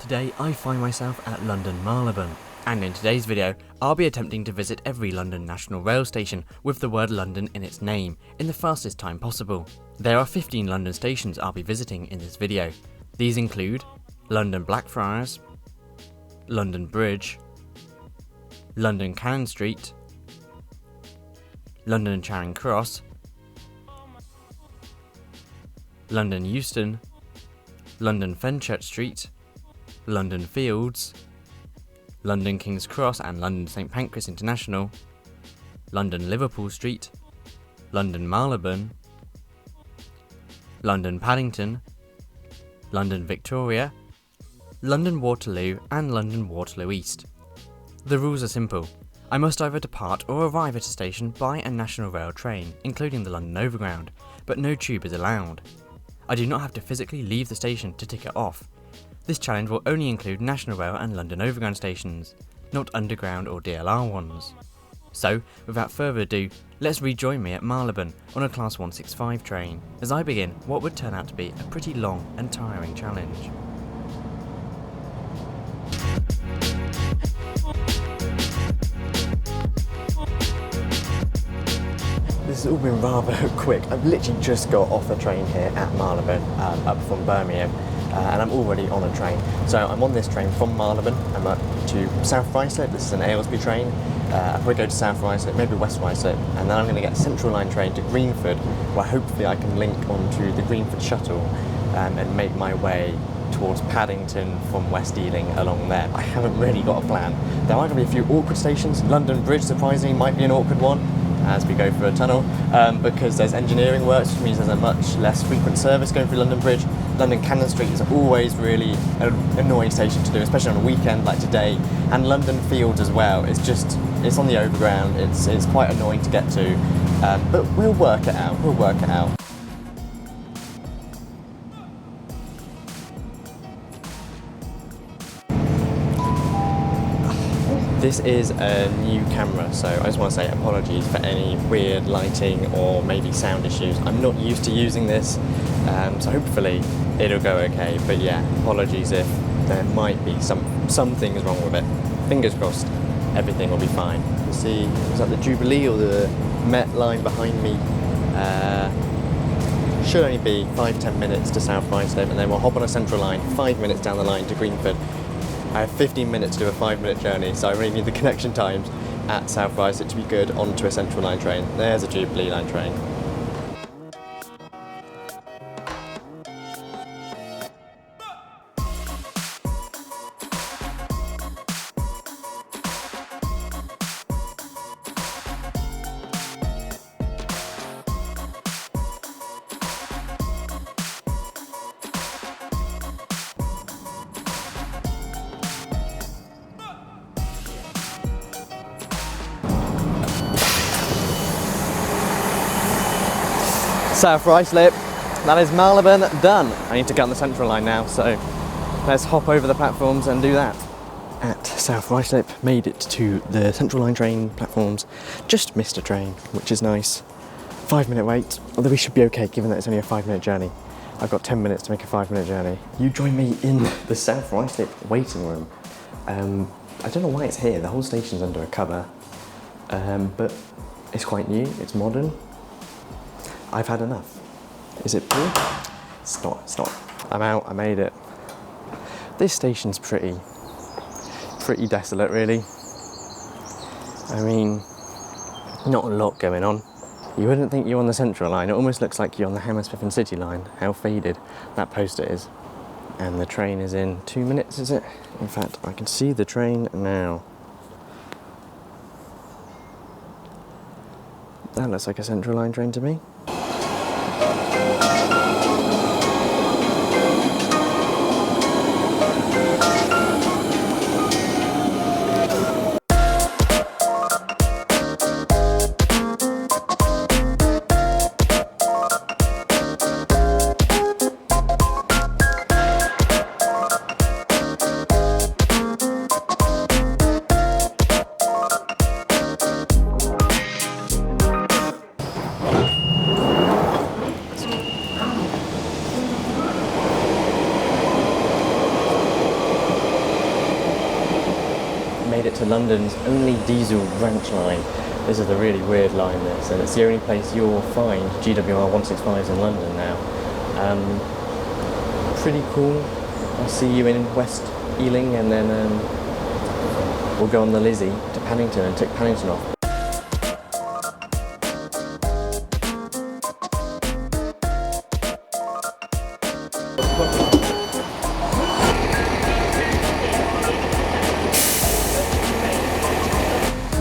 Today I find myself at London Marylebone, and in today's video I'll be attempting to visit every London National Rail station with the word London in its name in the fastest time possible. There are 15 London stations I'll be visiting in this video. These include London Blackfriars, London Bridge, London Cannon Street, London Charing Cross, London Euston, London Fenchurch Street, London Fields, London King's Cross and London St Pancras International, London Liverpool Street, London Marylebone, London Paddington, London Victoria, London Waterloo and London Waterloo East. The rules are simple. I must either depart or arrive at a station by a National Rail train, including the London Overground, but no tube is allowed. I do not have to physically leave the station to tick it off. This challenge will only include National Rail and London Overground stations, not Underground or DLR ones. So, without further ado, let's rejoin me at Marylebone on a Class 165 train, as I begin what would turn out to be a pretty long and tiring challenge. This has all been rather quick. I've literally just got off the train here at Marylebone, up from Birmingham, and I'm already on a train. So I'm on this train from Marylebone. I'm up to South Ruislip. This is an Aylesbury train. I'll probably go to South Ruislip, maybe West Ruislip, and then I'm going to get a Central Line train to Greenford, where hopefully I can link onto the Greenford shuttle and make my way towards Paddington from West Ealing along there. I haven't really got a plan. There are going to be a few awkward stations. London Bridge, surprisingly, might be an awkward one as we go through a tunnel, because there's engineering works, which means there's a much less frequent service going through London Bridge. London Cannon Street is always really an annoying station to do, especially on a weekend like today. And London Fields as well. It's on the Overground. It's quite annoying to get to, but we'll work it out. We'll work it out. This is a new camera, so I just want to say apologies for any weird lighting or maybe sound issues. I'm not used to using this, so hopefully it'll go okay. But yeah, apologies if there might be some things wrong with it. Fingers crossed, everything will be fine. You see, is that the Jubilee or the Met line behind me? Should only be 5-10 minutes to South Ruislip, and then we'll hop on a Central Line 5 minutes down the line to Greenford. I have 15 minutes to do a 5-minute journey, so I really need the connection times at South Ruislip to be good onto a Central Line train. There's a Jubilee Line train. South Ruislip, that is Marylebone done. I need to get on the Central Line now, so let's hop over the platforms and do that. At South Ruislip, made it to the Central Line train platforms, just missed a train, which is nice. 5-minute wait, although we should be okay given that it's only a 5-minute journey. I've got 10 minutes to make a 5-minute journey. You join me in the South Ruislip waiting room. I don't know why it's here, the whole station's under a cover, but it's quite new, it's modern. I've had enough. Is it blue? It's not. I'm out, I made it. This station's pretty desolate, really. I mean, not a lot going on. You wouldn't think you're on the Central Line. It almost looks like you're on the Hammersmith and City Line, how faded that poster is. And the train is in 2 minutes, is it? In fact, I can see the train now. That looks like a Central Line train to me. made it to London's only diesel branch line. This is a really weird line, this, and it's the only place you'll find GWR 165s in London now. Pretty cool. I'll see you in West Ealing, and then we'll go on the Lizzie to Paddington and tick Paddington off.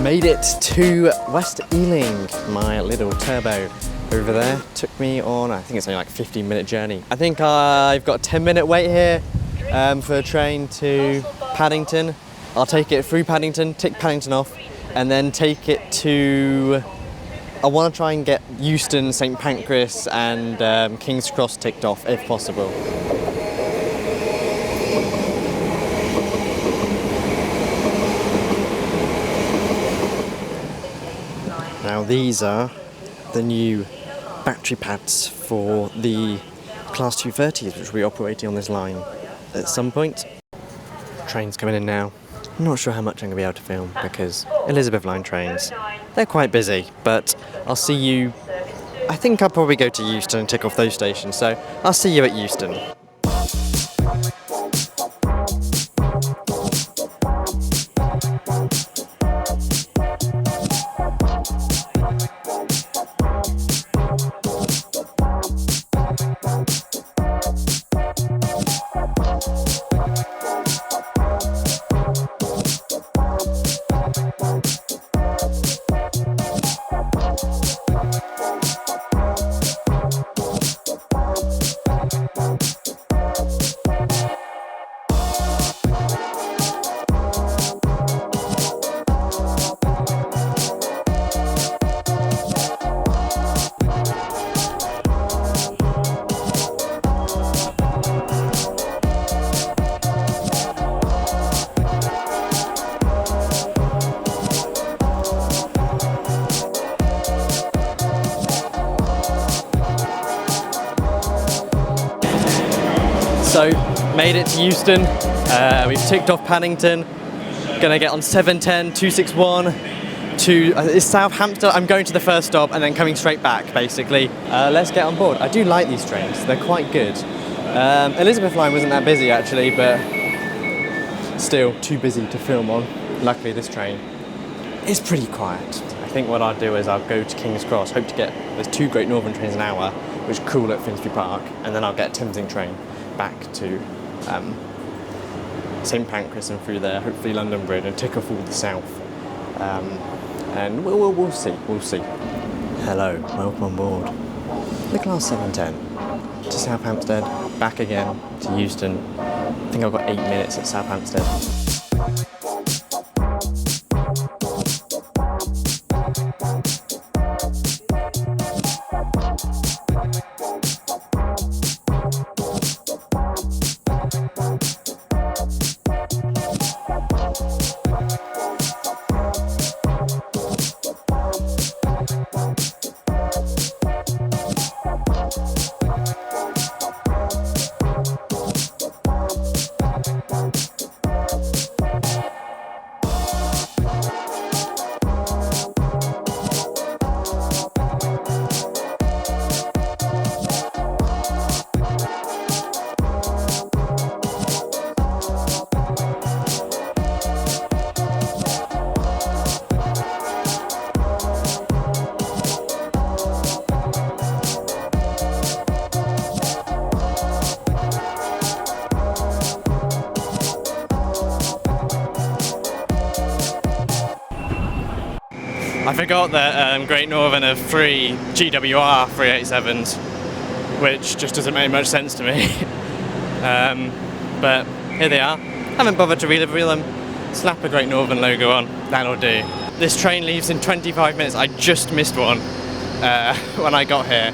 Made it to West Ealing. My little turbo over there took me on, I think it's only like a 15-minute journey. I think I've got a 10-minute wait here for a train to Paddington. I'll take it through Paddington, tick Paddington off, and then take it to, I want to try and get Euston, St Pancras and King's Cross ticked off if possible. Now these are the new battery pads for the Class 230s, which will be operating on this line at some point. Trains coming in now. I'm not sure how much I'm going to be able to film because Elizabeth line trains, they're quite busy, but I'll see you, I think I'll probably go to Euston and tick off those stations, so I'll see you at Euston. So, made it to Euston, we've ticked off Paddington, gonna get on 710, 261 to it's Southampton. I'm going to the first stop and then coming straight back, basically. Let's get on board. I do like these trains, they're quite good. Elizabeth line wasn't that busy actually, but still too busy to film on. Luckily this train is pretty quiet. I think what I'll do is I'll go to King's Cross, hope to get, there's 2 Great Northern trains an hour, which are cool at Finsbury Park, and then I'll get a Thamesing train back to St Pancras and through there, hopefully London Bridge, and tick off all the south. And we'll see. Hello, welcome on board the Class 710 to Southampton, back again to Euston. I think I've got 8 minutes at Southampton. I forgot that Great Northern have 3 GWR 387s, which just doesn't make much sense to me. But here they are. Haven't bothered to relivery them. Slap a Great Northern logo on, that'll do. This train leaves in 25 minutes. I just missed one when I got here.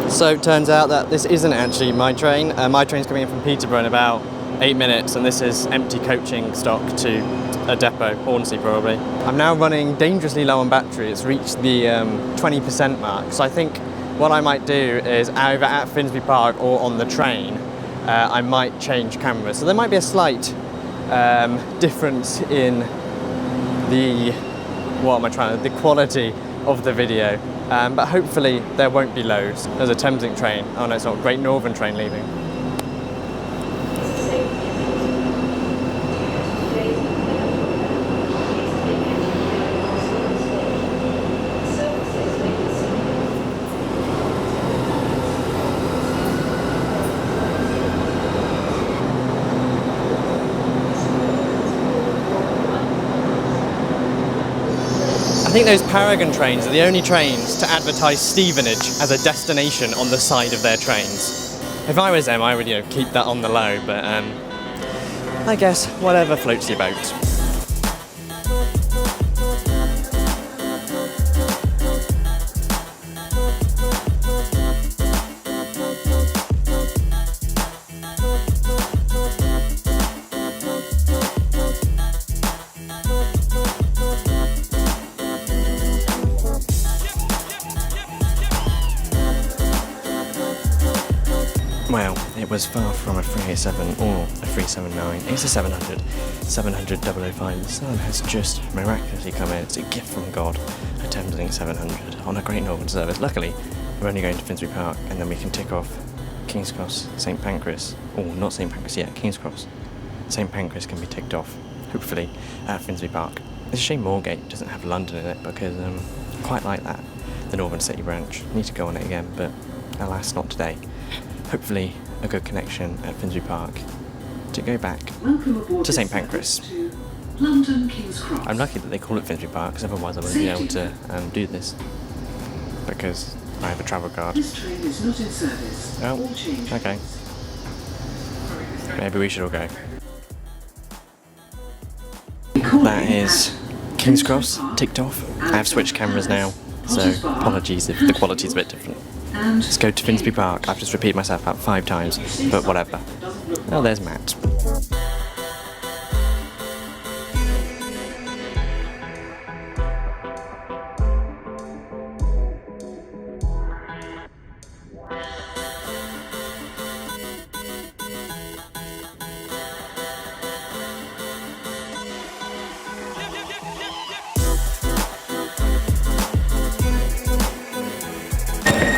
So it turns out that this isn't actually my train. My train's coming in from Peterborough in about 8 minutes, and this is empty coaching stock to a depot, Hornsey probably. I'm now running dangerously low on battery. It's reached the 20% mark. So I think what I might do is either at Finsbury Park or on the train, I might change cameras. So there might be a slight difference in the the quality of the video, but hopefully there won't be loads. There's a Thameslink train. Oh no, it's not. Great Northern train leaving. I think those Paragon trains are the only trains to advertise Stevenage as a destination on the side of their trains. If I was them, I would, keep that on the low, but I guess whatever floats your boat. Well, it was far from a 387 or a 379. It's a 700. 700 005. The sun has just miraculously come in. It's a gift from God. A Thameslink 700 on a Great Northern service. Luckily, we're only going to Finsbury Park, and then we can tick off King's Cross, St Pancras. Oh, not St Pancras yet. King's Cross. St Pancras can be ticked off, hopefully, at Finsbury Park. It's a shame Moorgate doesn't have London in it, because I quite like that. The Northern City branch. Need to go on it again, but alas, not today. Hopefully a good connection at Finsbury Park to go back to St Pancras. London King's Cross. I'm lucky that they call it Finsbury Park, because otherwise I wouldn't be able to do this, because I have a travel card. This train is not in service. Oh, okay. Maybe we should all go. That is King's Cross ticked off. I have switched cameras now, so apologies if the quality's a bit different. Let's go to Finsbury Park. I've just repeated myself about 5 times, but whatever. Oh, there's Matt.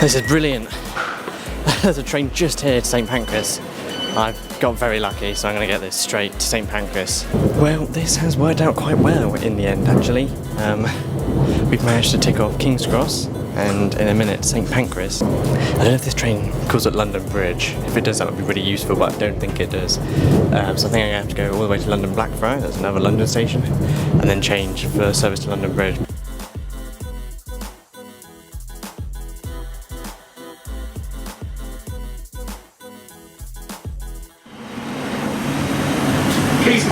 This is brilliant. There's a train just here to St Pancras. I've got very lucky, so I'm going to get this straight to St Pancras. Well, this has worked out quite well in the end, actually. We've managed to tick off King's Cross, and in a minute, St Pancras. I don't know if this train calls at London Bridge. If it does, that would be really useful, but I don't think it does. So I think I'm going to have to go all the way to London Blackfriars, that's another London station, and then change for service to London Bridge.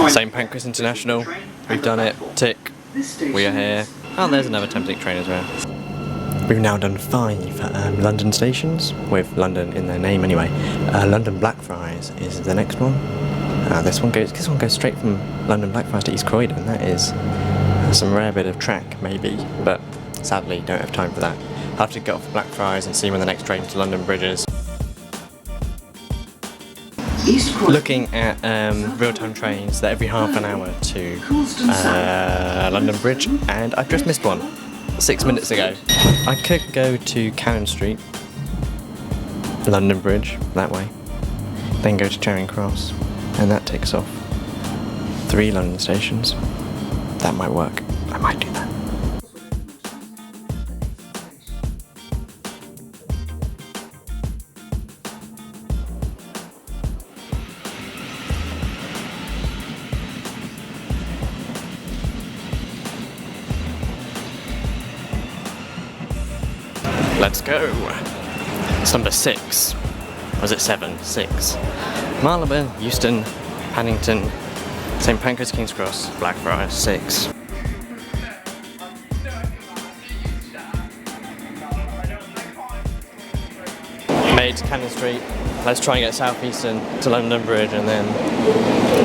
St Pancras International, we've done it, tick, we are here. Oh, there's another Thameslink train as well. We've now done 5 London stations, with London in their name anyway. London Blackfriars is the next one. This one goes straight from London Blackfriars to East Croydon. That is some rare bit of track, maybe, but sadly don't have time for that. I'll have to get off Blackfriars and see when the next train to London Bridge is. Looking at real-time trains, they're every half an hour to London Bridge, and I've just missed one 6 minutes ago. I could go to Cannon Street, London Bridge, that way, then go to Charing Cross, and that takes off 3 London stations. That might work. I might do that. Let's go. It's number 6. Or was it 7? 6. Marylebone, Euston, Paddington, St Pancras, King's Cross, Blackfriars, 6. Made to Cannon Street. Let's try and get South Eastern to London Bridge, and then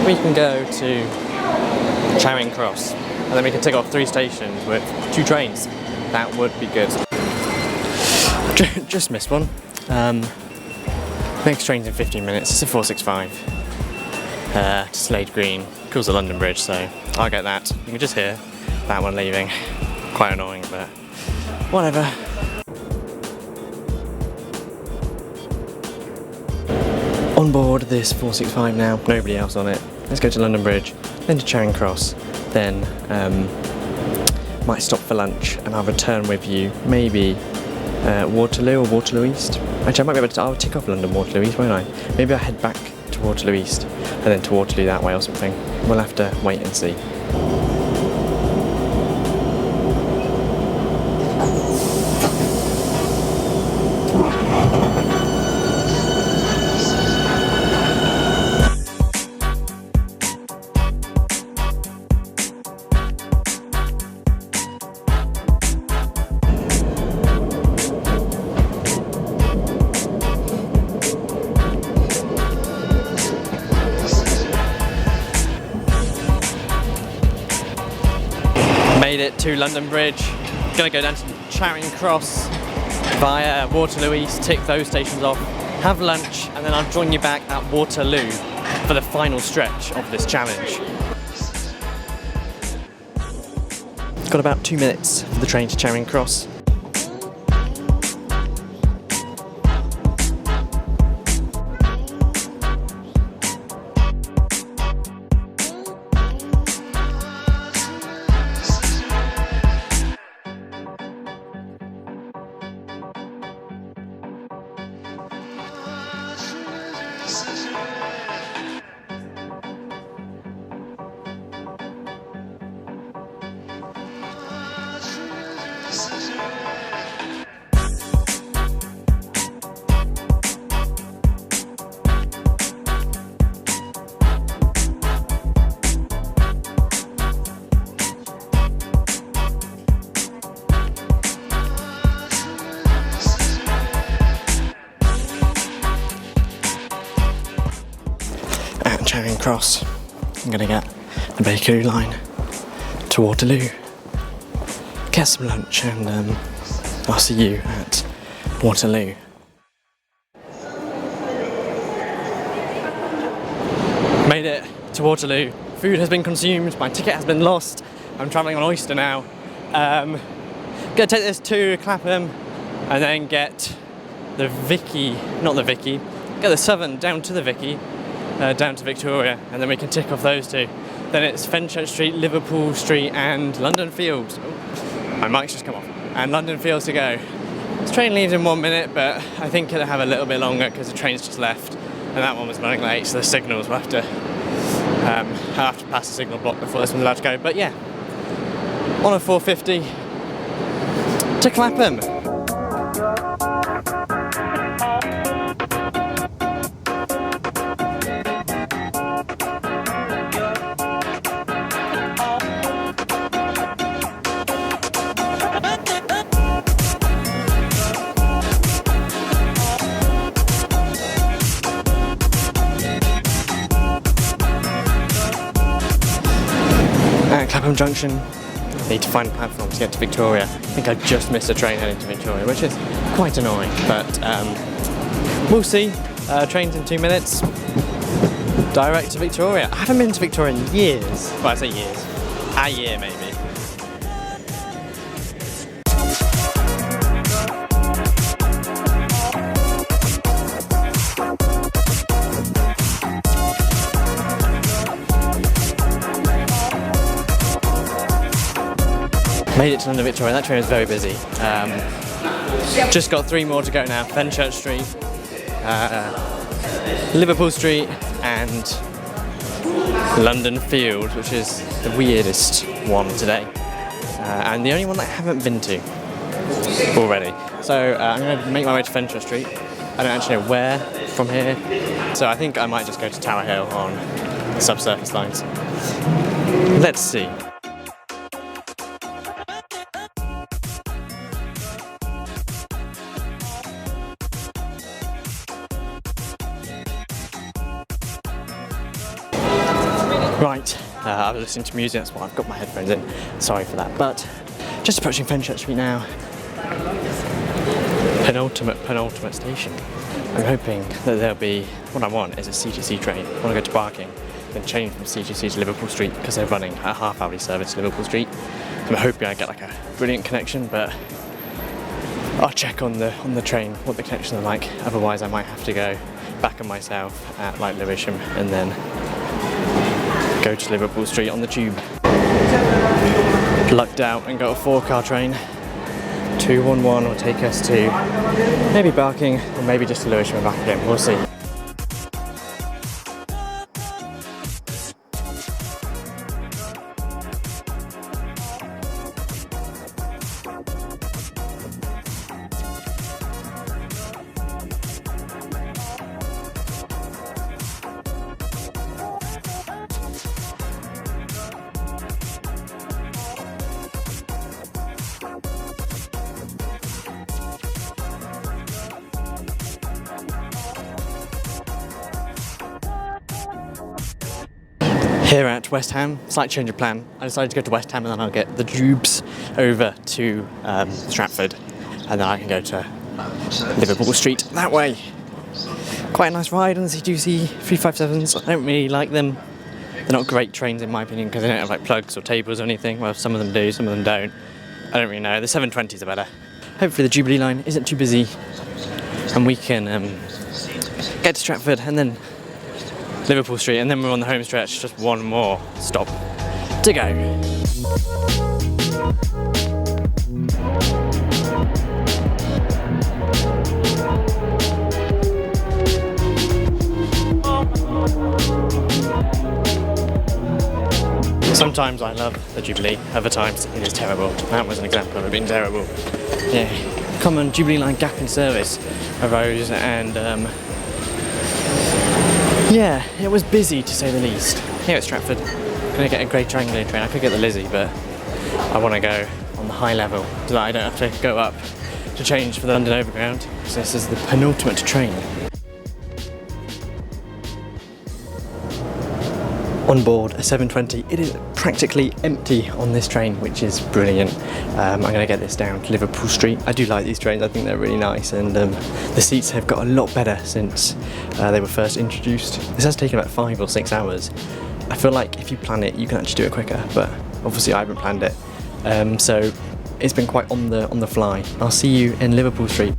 we can go to Charing Cross. And then we can tick off 3 stations with 2 trains. That would be good. Just missed one. Next train's in 15 minutes. It's a 465. to Slade Green, calls the London Bridge, so I'll get that. You can just hear that one leaving. Quite annoying, but whatever. On board this 465 now, nobody else on it. Let's go to London Bridge, then to Charing Cross, then might stop for lunch, and I'll return with you, maybe Waterloo or Waterloo East. Actually, I might be able to, I'll tick off London Waterloo East, won't I? Maybe I'll head back to Waterloo East, and then to Waterloo that way or something. We'll have to wait and see. Made it to London Bridge. Gonna go down to Charing Cross via Waterloo East, tick those stations off, have lunch, and then I'll join you back at Waterloo for the final stretch of this challenge. Got about 2 minutes for the train to Charing Cross. Charing Cross. I'm gonna get the Bakerloo line to Waterloo, get some lunch, and I'll see you at Waterloo. Made it to Waterloo. Food has been consumed, my ticket has been lost. I'm travelling on Oyster now. Gonna take this to Clapham and then get the get the Southern down to the Vicky. Down to Victoria, and then we can tick off those two. Then it's Fenchurch Street, Liverpool Street, and London Fields. Oh, my mic's just come off. And London Fields to go. This train leaves in 1 minute, but I think it'll have a little bit longer because the train's just left, and that one was running late, so the signals will have to. I'll have to pass the signal block before this one's allowed to go. But yeah, on a 450 to Clapham. Clapham Junction, need to find a platform to get to Victoria. I think I just missed a train heading to Victoria, which is quite annoying, but we'll see. Train's in 2 minutes. Direct to Victoria. I haven't been to Victoria in years. Well, I say years. A year, maybe. Made it to London Victoria. That train was very busy. Just got 3 more to go now. Fenchurch Street, Liverpool Street, and London Field, which is the weirdest one today, and the only one that I haven't been to already. So I'm going to make my way to Fenchurch Street. I don't actually know where from here, so I think I might just go to Tower Hill on subsurface lines. Let's see. Right, I was listening to music, that's why I've got my headphones in. Sorry for that. But just approaching Fenchurch Street now. Penultimate station. I'm hoping that there'll be, what I want is a C2C train. I want to go to Barking. been changed from CGC to Liverpool Street because they're running a half-hourly service to Liverpool Street. So I'm hoping I get like a brilliant connection, but I'll check on the train what the connections are like. Otherwise, I might have to go back on myself at like Lewisham and then go to Liverpool Street on the tube. Lucked out and got a 4-car train. 211 will take us to maybe Barking or maybe just to Lewisham and back again. We'll see. Here at West Ham, slight change of plan. I decided to go to West Ham and then I'll get the tubes over to Stratford and then I can go to Liverpool Street that way. Quite a nice ride on the C2C 357s. I don't really like them. They're not great trains in my opinion because they don't have like plugs or tables or anything. Well, some of them do, some of them don't. I don't really know. The 720s are better. Hopefully the Jubilee line isn't too busy and we can get to Stratford and then Liverpool Street, and then we're on the home stretch, just one more stop to go. Sometimes I love the Jubilee, other times it is terrible. That was an example of it being terrible. Yeah, common Jubilee line gap in service arose and yeah, it was busy to say the least. Here at Stratford, I'm going to get a Great Triangular train. I could get the Lizzie, but I want to go on the high level so that I don't have to go up to change for the London Overground. So this is the penultimate train. On board a 720, it is practically empty on this train, which is brilliant. I'm going to get this down to Liverpool Street. I do like these trains, I think they're really nice, and the seats have got a lot better since they were first introduced. This has taken about 5 or 6 hours. I feel like if you plan it, you can actually do it quicker, but obviously I haven't planned it. So it's been quite on the fly. I'll see you in Liverpool Street.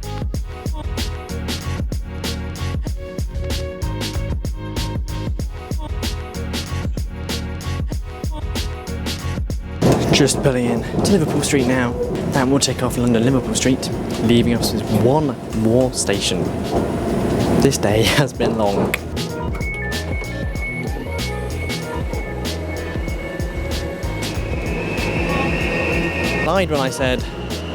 Just pulling in to Liverpool Street now, and we'll take off London Liverpool Street, leaving us with one more station. This day has been long. Lied when I said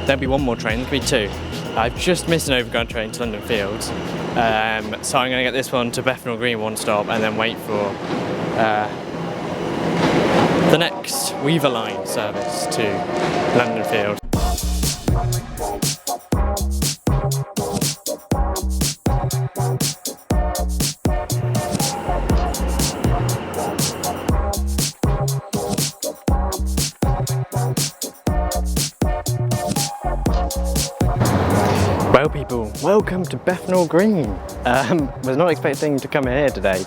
there'll be one more train, there'll be 2. I've just missed an Overground train to London Fields, so I'm going to get this one to Bethnal Green one stop and then wait for the next Weaver line service to London Field. Well people, welcome to Bethnal Green. Was not expecting to come here today.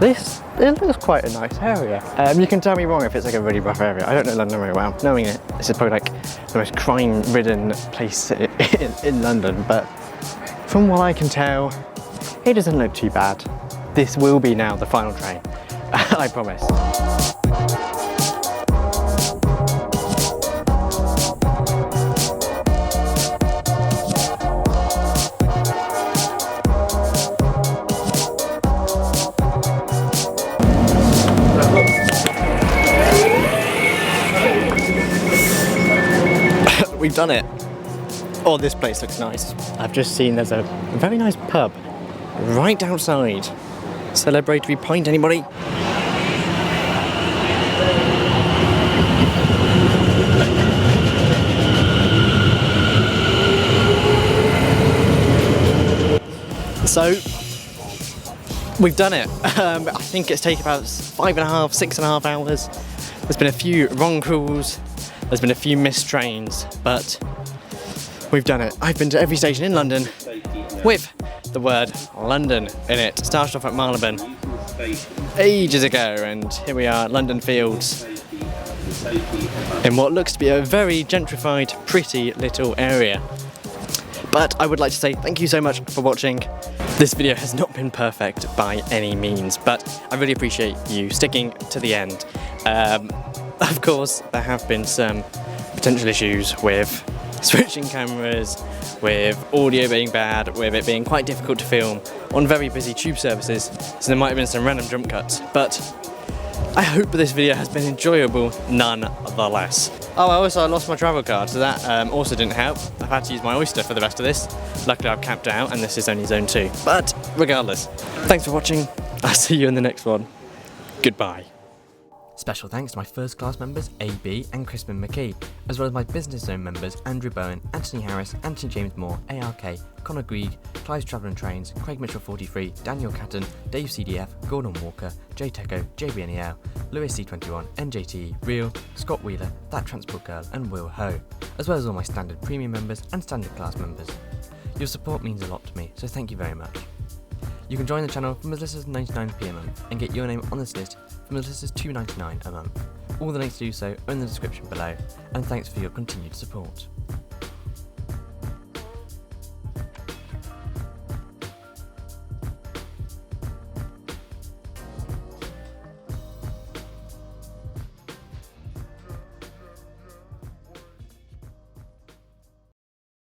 It looks quite a nice area. You can tell me wrong if it's like a really rough area. I don't know London very well. Knowing it, this is probably like the most crime-ridden place in London, but from what I can tell, it doesn't look too bad. This will be now the final train, I promise. We've done it. Oh, this place looks nice. I've just seen there's a very nice pub right outside. Celebratory pint, anybody? So, we've done it. I think it's taken about 5.5, 6.5 hours. There's been a few wrong calls. There's been a few missed trains, but we've done it. I've been to every station in London with the word London in it. Started off at Marylebone, ages ago, and here we are at London Fields in what looks to be a very gentrified, pretty little area. But I would like to say thank you so much for watching. This video has not been perfect by any means, but I really appreciate you sticking to the end. Of course, there have been some potential issues with switching cameras, with audio being bad, with it being quite difficult to film on very busy tube services, so there might have been some random jump cuts, but I hope this video has been enjoyable nonetheless. Oh, I lost my travel card, so that also didn't help. I've had to use my Oyster for the rest of this. Luckily I've camped out and this is only zone 2. But regardless, thanks for watching. I'll see you in the next one. Goodbye. Special thanks to my first class members AB and Crispin McKee, as well as my business zone members Andrew Bowen, Anthony Harris, Anthony James Moore, ARK, Connor Grieg, Clive's Travel and Trains, Craig Mitchell 43, Daniel Catton, Dave CDF, Gordon Walker, Jay Teco, JBNEL, Lewis C21, NJT, Real, Scott Wheeler, That Transport Girl and Will Ho, as well as all my standard premium members and standard class members. Your support means a lot to me, so thank you very much. You can join the channel from as little as 99p a month and get your name on this list from as little as $2.99 a month. All the links to do so are in the description below, and thanks for your continued support.